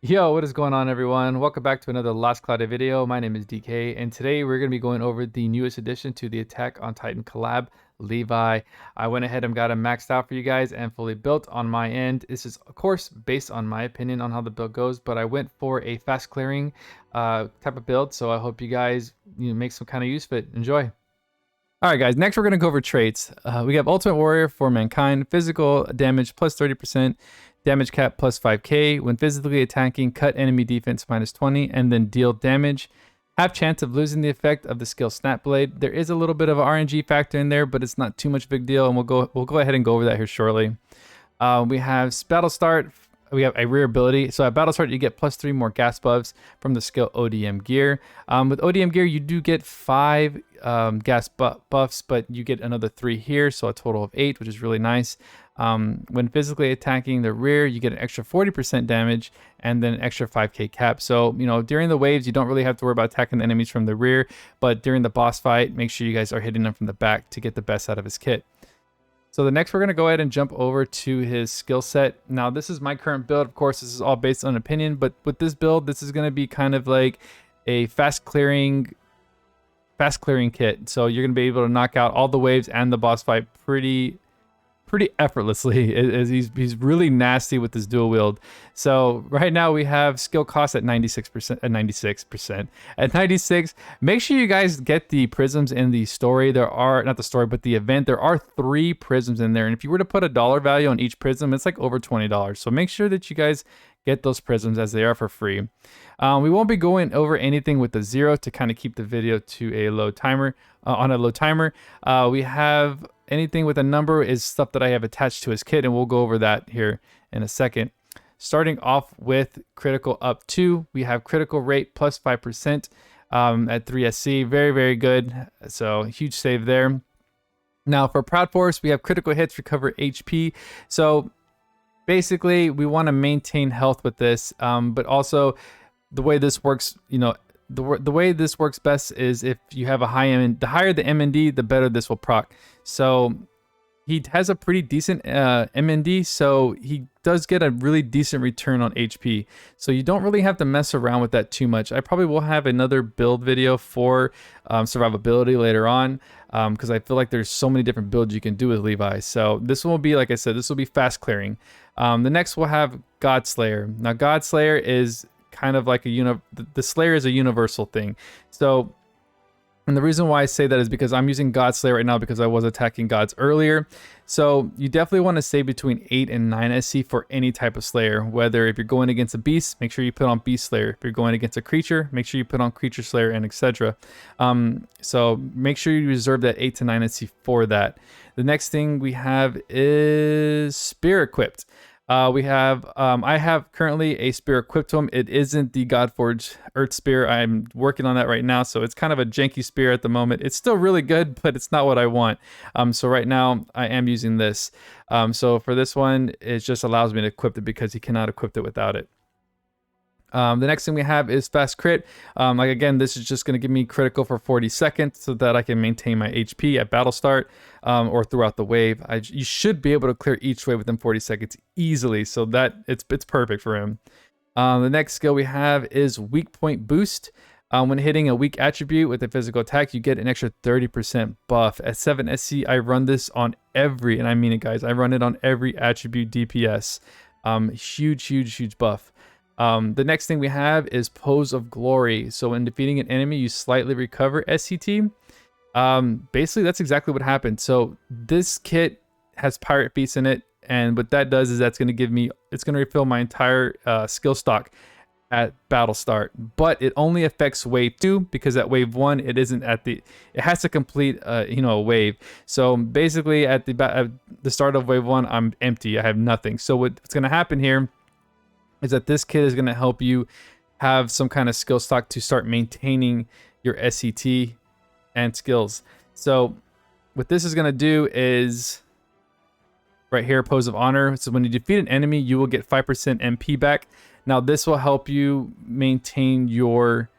Yo, what is going on, everyone? Welcome back to another Last Cloudia video. My name is DK, and today we're going to be going over the newest addition to the Attack on Titan collab, Levi. I went ahead and got him maxed out for you guys and fully built on my end. This is, of course, based on my opinion on how the build goes, but I went for a fast clearing type of build, so I hope you guys make some kind of use of it. Enjoy. All right, guys, next we're going to go over traits. We have Ultimate Warrior for Mankind, physical damage plus 30%, damage cap plus 5k. When physically attacking, cut enemy defense minus 20, and then deal damage. Have chance of losing the effect of the skill Snap Blade. There is a little bit of an RNG factor in there, but it's not too much big deal, and we'll go ahead and go over that here shortly. We have Battle Start. We have a rare ability. So at Battle Start, you get +3 more gas buffs from the skill ODM gear. With ODM gear, you do get 5 gas buffs, but you get another 3 here, so a total of 8, which is really nice. When physically attacking the rear, you get an extra 40% damage and then an extra 5k cap. So, during the waves, you don't really have to worry about attacking the enemies from the rear, but during the boss fight, make sure you guys are hitting them from the back to get the best out of his kit. So the next we're going to go ahead and jump over to his skill set. Now this is my current build. Of course, this is all based on opinion, but with this build, this is going to be kind of like a fast clearing kit. So you're going to be able to knock out all the waves and the boss fight pretty effortlessly. He's really nasty with this dual wield. So right now we have skill cost at 96%, at 96. Make sure you guys get the prisms in the story. There are, not the story, but the event. There are 3 prisms in there, and if you were to put a dollar value on each prism, it's like over $20. So make sure that you guys get those prisms, as they are for free. We won't be going over anything with the 0 to kind of keep the video to a low timer. On a low timer, we have anything with a number is stuff that I have attached to his kit, and we'll go over that here in a second. Starting off with critical up 2, we have critical rate plus 5% at 3SC. Very good. So huge save there. Now for Proud Force, we have critical hits, recover HP. So basically, we want to maintain health with this, but also the way this works, the way this works best is if you have a high MND. The higher the MND, the better this will proc. So he has a pretty decent MND, so he does get a really decent return on HP. So you don't really have to mess around with that too much. I probably will have another build video for survivability later on, because I feel like there's so many different builds you can do with Levi. So this will be, like I said, this will be fast clearing. The next we'll have God Slayer. Now God Slayer is kind of like the Slayer is a universal thing. So, and the reason why I say that is because I'm using God Slayer right now because I was attacking gods earlier. So you definitely want to stay between 8 and 9 SC for any type of Slayer. Whether if you're going against a beast, make sure you put on Beast Slayer. If you're going against a creature, make sure you put on Creature Slayer, and etc. So make sure you reserve that 8 to 9 SC for that. The next thing we have is Spear equipped. I have currently a spear equipped to him. It isn't the Godforged Earth Spear. I'm working on that right now, so it's kind of a janky spear at the moment. It's still really good, but it's not what I want. So right now I am using this. So for this one, it just allows me to equip it because he cannot equip it without it. The next thing we have is fast crit. Like again, this is just going to give me critical for 40 seconds so that I can maintain my HP at battle start or throughout the wave. You should be able to clear each wave within 40 seconds easily, so that it's perfect for him. The next skill we have is weak point boost. When hitting a weak attribute with a physical attack, you get an extra 30% buff. At 7 SC, I run this on every, and I mean it guys, I run it on every attribute DPS. Huge buff. The next thing we have is Pose of Glory. So when defeating an enemy, you slightly recover SCT. Basically, that's exactly what happened. So this kit has Pirate Feast in it, and what that does is that's going to give me, it's going to refill my entire skill stock at battle start. But it only affects wave 2 because at wave 1 it isn't at the, it has to complete a wave. So basically at the start of wave 1, I'm empty. I have nothing. So what's going to happen here is that this kit is going to help you have some kind of skill stock to start maintaining your SCT and skills. So what this is going to do is right here, Pose of Honor. So when you defeat an enemy, you will get 5% MP back. Now this will help you maintain your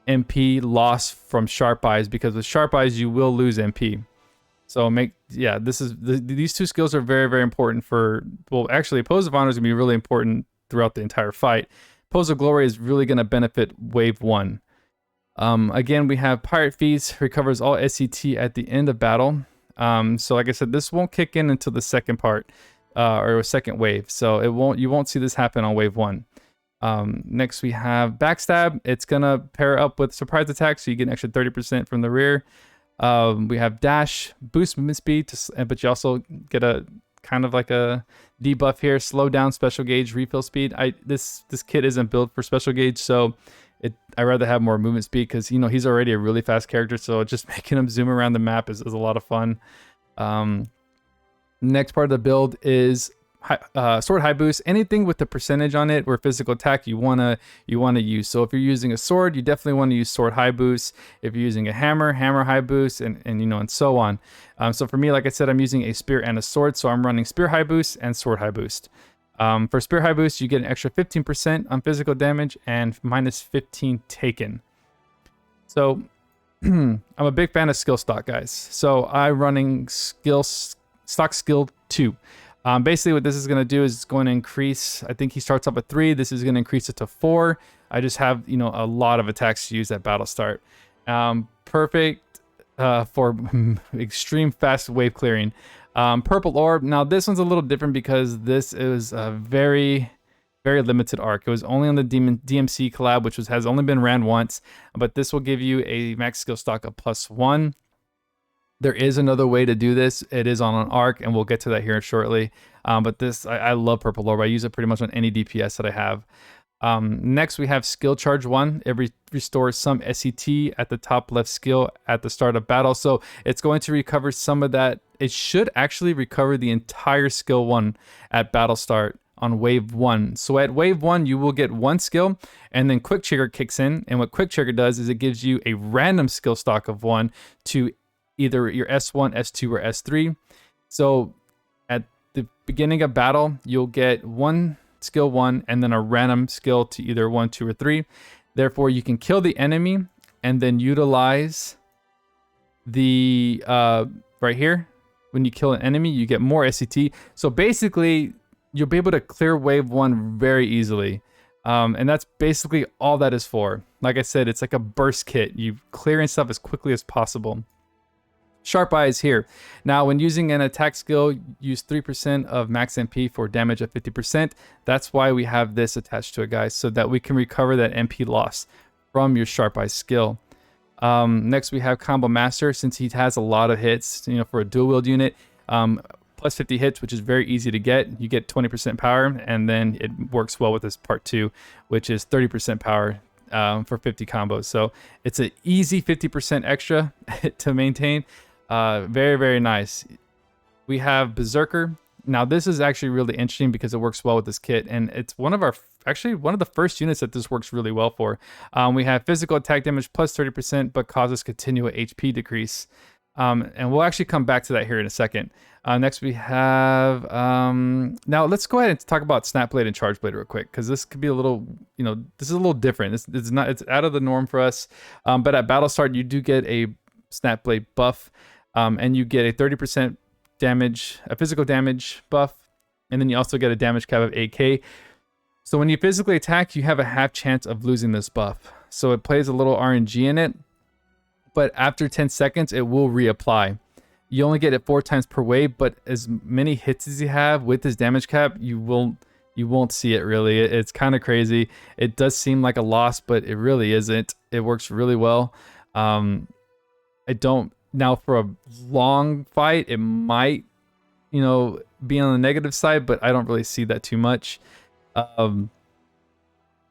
MP loss from Sharp Eyes, because with Sharp Eyes you will lose MP. So these two skills are very important for, well, actually Pose of Honor is going to be really important throughout the entire fight. Pose of Glory is really going to benefit wave 1. Again, we have Pirate Feast, recovers all SCT at the end of battle. So like I said, this won't kick in until the second part, or second wave. So you won't see this happen on wave 1. Next we have Backstab. It's gonna pair up with Surprise Attack, so you get an extra 30% from the rear. We have Dash, boost movement speed, but you also get a kind of like a debuff here, slow down special gauge refill speed. This kit isn't built for special gauge, so I rather have more movement speed because, you know, he's already a really fast character, so just making him zoom around the map is a lot of fun. Next part of the build is sword high boost. Anything with the percentage on it or physical attack you wanna use. So if you're using a sword, you definitely want to use sword high boost. If you're using a hammer high boost, and you know, and so on. So for me, like I said, I'm using a spear and a sword, so I'm running spear high boost and sword high boost. For spear high boost, you get an extra 15% on physical damage and minus 15 taken. So I'm a big fan of skill stock, guys. So I'm running stock skill 2. Basically what this is going to do is it's going to increase, I think he starts up at 3. This is going to increase it to 4. I just have, you know, a lot of attacks to use at battle start. Perfect for extreme fast wave clearing. Purple Orb. Now this one's a little different because this is a very limited arc. It was only on the DMC collab, which has only been ran once, but this will give you a max skill stock of +1. There is another way to do this. It is on an arc, and we'll get to that here shortly. But this, I love Purple Orb. I use it pretty much on any DPS that I have. Next, we have Skill Charge 1. It restores some SCT at the top left skill at the start of battle. So it's going to recover some of that. It should actually recover the entire skill 1 at battle start on wave 1. So at wave 1, you will get 1 skill, and then Quick Trigger kicks in. And what Quick Trigger does is it gives you a random skill stock of 1 to either your S1, S2, or S3. So at the beginning of battle, you'll get 1 skill 1 and then a random skill to either 1, 2, or 3. Therefore, you can kill the enemy and then utilize the right here. When you kill an enemy, you get more SCT. So basically, you'll be able to clear wave 1 very easily. And that's basically all that is for. Like I said, it's like a burst kit. You clearing stuff as quickly as possible. Sharp Eyes here. Now, when using an attack skill, use 3% of max MP for damage of 50%. That's why we have this attached to it, guys, so that we can recover that MP loss from your Sharp Eyes skill. Next, we have Combo Master. Since he has a lot of hits, you know, for a dual wield unit, plus 50 hits, which is very easy to get. You get 20% power, and then it works well with this part 2, which is 30% power for 50 combos. So it's an easy 50% extra to maintain. Very nice. We have Berserker. Now this is actually really interesting because it works well with this kit, and it's one of the first units that this works really well for. We have physical attack damage plus 30%, but causes continual HP decrease. And we'll actually come back to that here in a second. Next we have, now let's go ahead and talk about Snap Blade and Charge Blade real quick, because this could be a little, you know, this is a little different. It's out of the norm for us. But at battle start, you do get a Snap Blade buff. And you get a 30% damage, a physical damage buff, and then you also get a damage cap of 8k. So when you physically attack, you have a half chance of losing this buff. So it plays a little RNG in it, but after 10 seconds, it will reapply. You only get it 4 times per wave, but as many hits as you have with this damage cap, you won't see it really. It's kind of crazy. It does seem like a loss, but it really isn't. It works really well. Now, for a long fight, it might, you know, be on the negative side, but I don't really see that too much.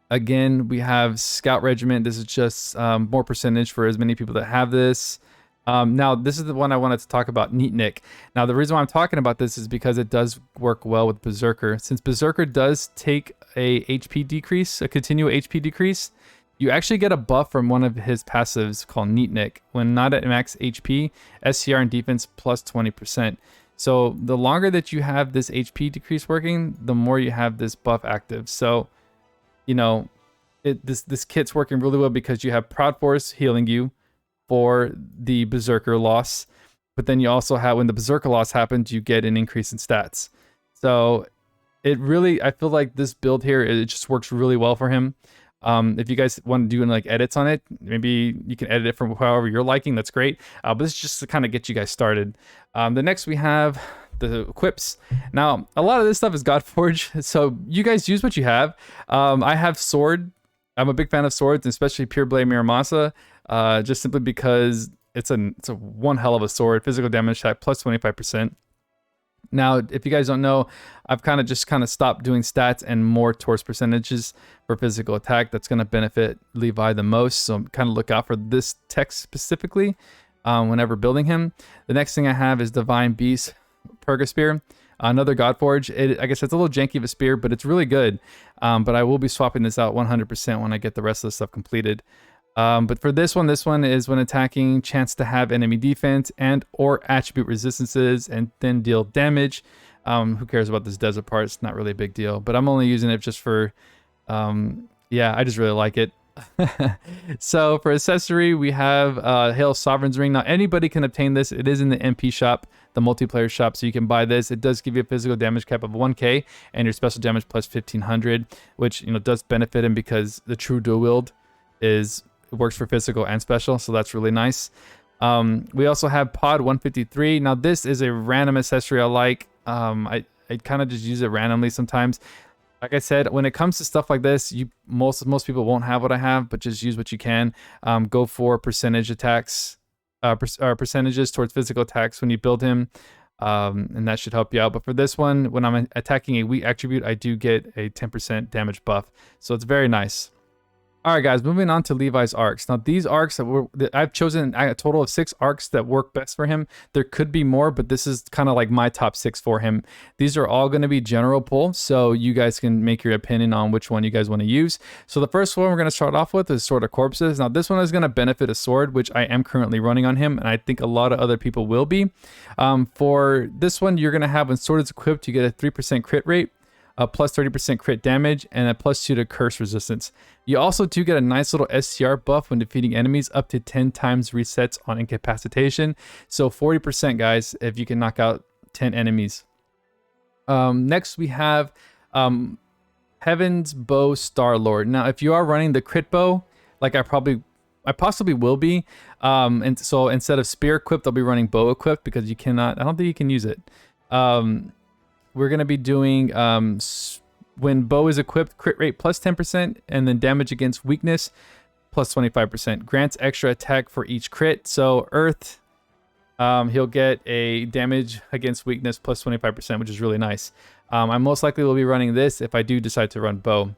Again, we have Scout Regiment. This is just more percentage for as many people that have this. Now, this is the one I wanted to talk about, Neatnik. Now, the reason why I'm talking about this is because it does work well with Berserker. Since Berserker does take a HP decrease, a continual HP decrease, you actually get a buff from one of his passives called Neatnik. When not at max HP, SCR and defense plus 20%. So the longer that you have this HP decrease working, the more you have this buff active. So, you know, this kit's working really well because you have Proud Force healing you for the Berserker loss. But then you also have, when the Berserker loss happens, you get an increase in stats. So it really, I feel like this build here, it just works really well for him. If you guys want to do like edits on it, maybe you can edit it from however you're liking. That's great. But this is just to kind of get you guys started. The next we have the equips. Now, a lot of this stuff is Godforge, so you guys use what you have. I have sword. I'm a big fan of swords, especially Pure Blade Miramasa, just simply because it's a one hell of a sword. Physical damage attack plus 25%. Now, if you guys don't know, I've kind of stopped doing stats and more towards percentages for physical attack. That's going to benefit Levi the most. So kind of look out for this text specifically whenever building him. The next thing I have is Divine Beast Purga Spear. Another Godforge. I guess it's a little janky of a spear, but it's really good. But I will be swapping this out 100% when I get the rest of the stuff completed. But for this one is when attacking, chance to have enemy defense and or attribute resistances and then deal damage. Who cares about this desert part? It's not really a big deal, but I'm only using it just for, yeah, I just really like it. So for accessory, we have Hail Sovereign's Ring. Now anybody can obtain this. It is in the MP shop, the multiplayer shop, so you can buy this. It does give you a physical damage cap of 1k and your special damage plus 1500, which does benefit him because the true dual wield works for physical and special, so that's really nice. We also have Pod 153. Now this is a random accessory I like. I kind of just use it randomly sometimes. Like I said, when it comes to stuff like this, most people won't have what I have, but just use what you can. Go for percentage attacks, percentages towards physical attacks when you build him, and that should help you out. But for this one, when I'm attacking a weak attribute, I do get a 10% damage buff, so it's very nice. All right, guys, moving on to Levi's arcs. Now, these arcs I've chosen a total of 6 arcs that work best for him. There could be more, but this is kind of like my top 6 for him. These are all going to be general pull, so you guys can make your opinion on which one you guys want to use. So the first one we're going to start off with is Sword of Corpses. Now, this one is going to benefit a sword, which I am currently running on him, and I think a lot of other people will be. For this one, you're going to have when sword is equipped, you get a 3% crit rate, a plus 30% crit damage, and a plus 2 to curse resistance. You also do get a nice little STR buff when defeating enemies, up to 10 times resets on incapacitation. So 40%, guys, if you can knock out 10 enemies. Next, we have Heaven's Bow Star-Lord. Now, if you are running the crit bow, like I possibly will be, and so instead of spear equipped, I'll be running bow equipped because I don't think you can use it. We're going to be doing when bow is equipped, crit rate plus 10%, and then damage against weakness plus 25%. Grants extra attack for each crit. So Earth, he'll get a damage against weakness plus 25%, which is really nice. I most likely will be running this if I do decide to run bow.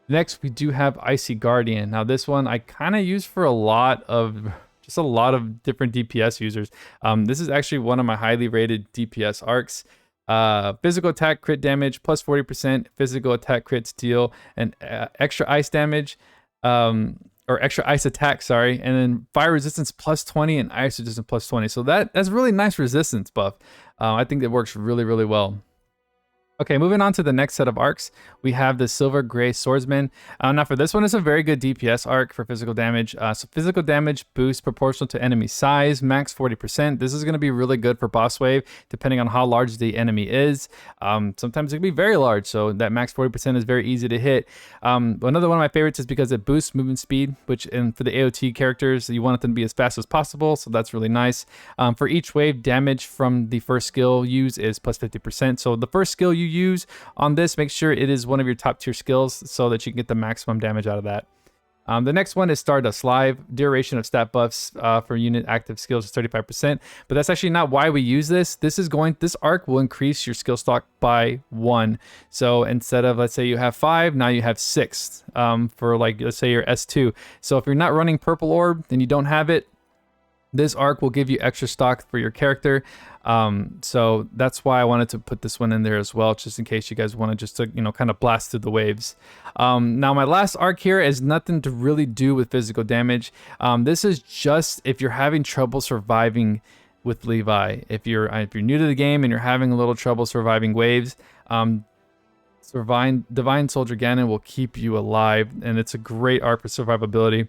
Next, we do have Icy Guardian. Now this one I kind of use for a lot of different DPS users. This is actually one of my highly rated DPS arcs. Physical attack crit damage plus 40%, physical attack crit steal, and extra ice damage, or extra ice attack, sorry, and then fire resistance plus 20 and ice resistance plus 20. So that's really nice resistance buff. I think it works really, really well. Okay, moving on to the next set of arcs, we have the Silver Gray Swordsman. Now for this one, it's a very good DPS arc for physical damage. So physical damage boost proportional to enemy size, max 40%. This is going to be really good for boss wave, depending on how large the enemy is. Sometimes it can be very large, so that max 40% is very easy to hit. Another one of my favorites is because it boosts movement speed, and for the AOT characters, you want them to be as fast as possible, so that's really nice. For each wave, damage from the first skill use is plus 50%. So the first skill you use on this, make sure it is one of your top tier skills so that you can get the maximum damage out of that. The next one is Stardust Live. Duration of stat buffs for unit active skills is 35%, but that's actually not why we use this. This arc will increase your skill stock by 1. So instead of, let's say you have 5, now you have 6 for, like, let's say you're S2. So if you're not running Purple Orb and you don't have it, this arc will give you extra stock for your character. So that's why I wanted to put this one in there as well, just in case you guys want to kind of blast through the waves. Now my last arc here is nothing to really do with physical damage. This is just if you're having trouble surviving with Levi. If you're new to the game and you're having a little trouble surviving waves, Divine Soldier Ganon will keep you alive, and it's a great arc for survivability.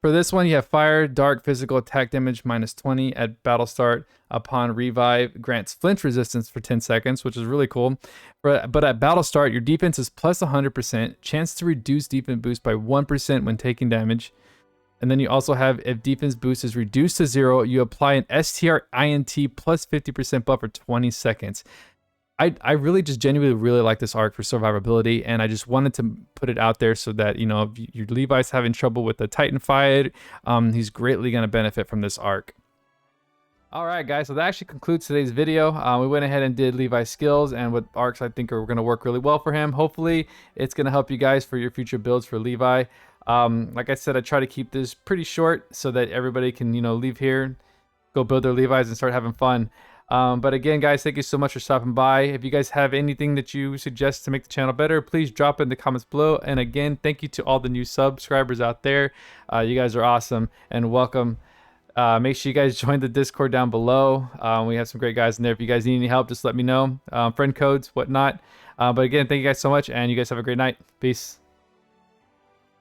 For this one, you have Fire, Dark, Physical Attack Damage -20 at battle start. Upon revive, grants flinch resistance for 10 seconds, which is really cool. But at battle start, your defense is plus 100%, chance to reduce defense boost by 1% when taking damage. And then you also have, if defense boost is reduced to 0, you apply an STR INT plus 50% buff for 20 seconds. I really just genuinely really like this arc for survivability, and I just wanted to put it out there so that, you know, if your Levi's having trouble with the Titan fight, he's greatly going to benefit from this arc. Alright guys, so that actually concludes today's video. We went ahead and did Levi's skills and what arcs I think are going to work really well for him. Hopefully it's going to help you guys for your future builds for Levi. Like I said, I try to keep this pretty short so that everybody can, you know, leave here, go build their Levi's and start having fun. But again, guys, thank you so much for stopping by. If you guys have anything that you suggest to make the channel better, please drop it in the comments below. And again, thank you to all the new subscribers out there. You guys are awesome and welcome. Make sure you guys join the Discord down below. We have some great guys in there. If you guys need any help, just let me know. Friend codes, whatnot. But again, thank you guys so much, and you guys have a great night. Peace.